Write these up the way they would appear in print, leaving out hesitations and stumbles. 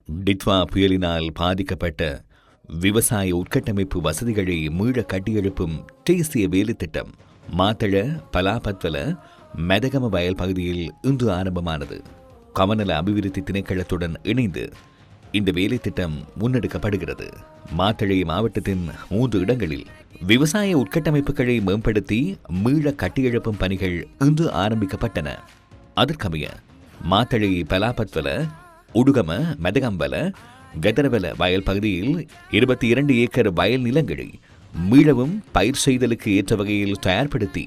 டிட்வா புயலினால் பாதிக்கப்பட்ட விவசாய உட்கட்டமைப்பு வசதிகளை மீள கட்டியெழுப்பும் தேசிய வேலைத்திட்டம் மாத்தள பலாபத்வல மெதகம வயல் பகுதியில் இன்று ஆரம்பமானது. கமநல அபிவிருத்தி திணைக்களத்துடன் இணைந்து இந்த வேலைத்திட்டம் முன்னெடுக்கப்படுகிறது. மாத்தளை மாவட்டத்தின் 3 இடங்களில் விவசாய உட்கட்டமைப்புகளை மேம்படுத்தி மீள கட்டியெழுப்பும் பணிகள் இன்று ஆரம்பிக்கப்பட்டன. அதற்கமைய மாத்தளை பலாபத்வல உடுகம மெதகம்பல கதரவல வயல் பகுதியில் 22 ஏக்கர் வயல் நிலங்களை மீளவும் பயிர் செய்தலுக்கு ஏற்ற வகையில் தயார்படுத்தி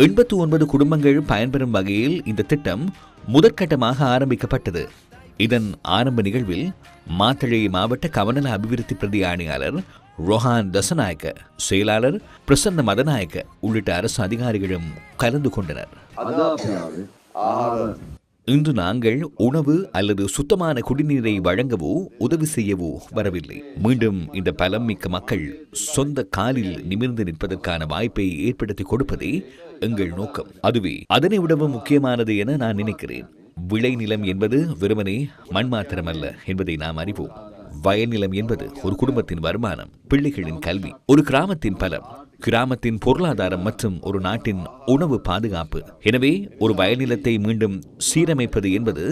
89 குடும்பங்கள் பயன்பெறும் வகையில் இந்த திட்டம் முதற்கட்டமாக ஆரம்பிக்கப்பட்டது. இதன் ஆரம்ப நிகழ்வில் மாத்தளை மாவட்ட கமநல அபிவிருத்தி பிரதி ஆணையாளர் ரொஹான் தசநாயக்க, செயலாளர் பிரசன்ன மதநாயக்க உள்ளிட்ட அரசு அதிகாரிகளும் கலந்து கொண்டனர். இன்று நாங்கள் உணவு அல்லது சுத்தமான குடிநீரை வழங்கவோ உதவி செய்யவோ வரவில்லை. மீண்டும் இந்த பலம் மிக்க மக்கள் சொந்த காலில் நிமிர்ந்து நிற்பதற்கான வாய்ப்பை ஏற்படுத்தி கொடுப்பதே எங்கள் நோக்கம். அதுவே அதனை விடவும் முக்கியமானது என நான் நினைக்கிறேன். விளைநிலம் என்பது வெறுமனே மண் மாத்திரமல்ல என்பதை நாம் அறிவோம். வயல் நிலம் என்பது ஒரு குடும்பத்தின் வருமானம், பிள்ளைகளின் கல்வி, ஒரு கிராமத்தின் பலம், கிராமத்தின் பொருளாதாரம் மற்றும் ஒரு நாட்டின் உணவு பாதுகாப்பு. எனவே ஒரு வயல் நிலத்தை மீண்டும் சீரமைப்பது என்பது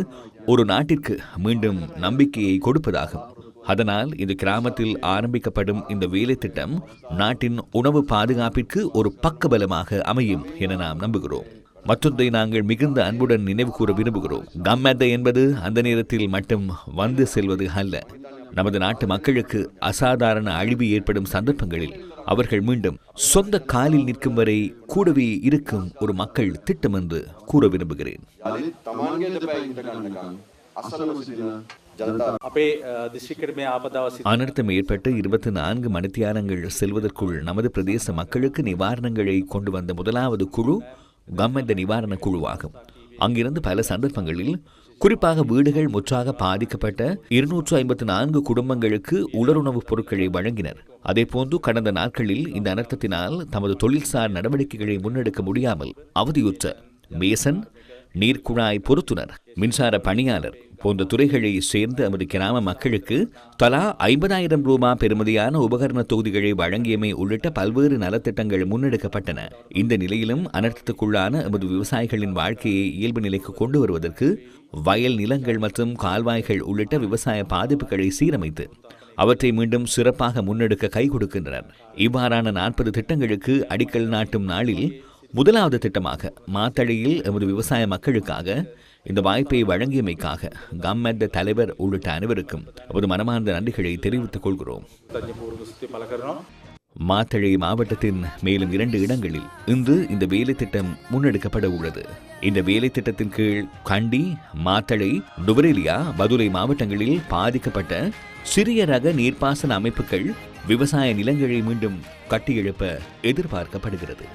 ஒரு நாட்டிற்கு மீண்டும் நம்பிக்கையை கொடுப்பதாகும். அதனால் இந்த கிராமத்தில் ஆரம்பிக்கப்படும் இந்த வேலை திட்டம் நாட்டின் உணவு பாதுகாப்பிற்கு ஒரு பக்கபலமாக அமையும் என நாம் நம்புகிறோம். மற்றொன்றை நாங்கள் மிகுந்த அன்புடன் நினைவு கூற விரும்புகிறோம். கம்மெத என்பது அந்த நேரத்தில் மட்டும் வந்து செல்வது அல்ல. நமது நாட்டு மக்களுக்கு அசாதாரண அழிவு ஏற்படும் சந்தர்ப்பங்களில் அவர்கள் மீண்டும் சொந்த காலில் நிற்கும் வரை கூடவே இருக்கும் ஒரு மக்கள் திட்டம் என்று கூற விரும்புகிறேன். அனர்த்தம் ஏற்பட்டு 24 மணித்தியாலங்கள் செல்வதற்குள் நமது பிரதேச மக்களுக்கு நிவாரணங்களை கொண்டு வந்த முதலாவது குழு கம்மெத நிவாரண குழுவாகும். அங்கிருந்து பல சந்தர்ப்பங்களில் குறிப்பாக வீடுகள் முற்றாக பாதிக்கப்பட்ட 254 குடும்பங்களுக்கு உலருணவுப் பொருட்களை வழங்கினர். அதேபோன்று கடந்த நாட்களில் இந்த அனர்த்தத்தினால் தமது தொழில்சார் நடவடிக்கைகளை முன்னெடுக்க முடியாமல் அவதியுற்ற மேசன், நீர்க்குழாய் பொருத்துனர், மின்சார பணியாளர் போன்ற துறைகளை சேர்ந்த நமது கிராம மக்களுக்கு தலா 50,000 ரூபாய் பெறுமதியான உபகரண தொகுதிகளை வழங்கியமை உள்ளிட்ட பல்வேறு நலத்திட்டங்கள் முன்னெடுக்கப்பட்டன. இந்த நிலையிலும் அனர்த்தத்துக்குள்ளான நமது விவசாயிகளின் வாழ்க்கையை இயல்பு நிலைக்கு கொண்டு வருவதற்கு வயல் நிலங்கள் மற்றும் கால்வாய்கள் உள்ளிட்ட விவசாய பாதிப்புகளை சீரமைத்து அவற்றை மீண்டும் சிறப்பாக முன்னெடுக்க கை கொடுக்கின்றனர். இவ்வாறான 40 திட்டங்களுக்கு அடிக்கல் நாட்டும் நாளில் முதலாவது திட்டமாக மாத்தளையில் எமது விவசாய மக்களுக்காக இந்த வாய்ப்பை வழங்கியமைக்காக கம்மெத தலைவர் உள்ளிட்ட அனைவருக்கும் ஒரு மனமார்ந்த நன்றிகளை தெரிவித்துக் கொள்கிறோம். மாத்தளை மாவட்டத்தின் மேலும் 2 இடங்களில் இன்று இந்த வேலை திட்டம் முன்னெடுக்கப்பட உள்ளது. இந்த வேலை திட்டத்தின் கீழ் கண்டி, மாத்தளை, நுவரெலியா, பதுளை மாவட்டங்களில் பாதிக்கப்பட்ட சிறிய ரக நீர்ப்பாசன அமைப்புகள் விவசாய நிலங்களை மீண்டும் கட்டியெழுப்ப எதிர்பார்க்கப்படுகிறது.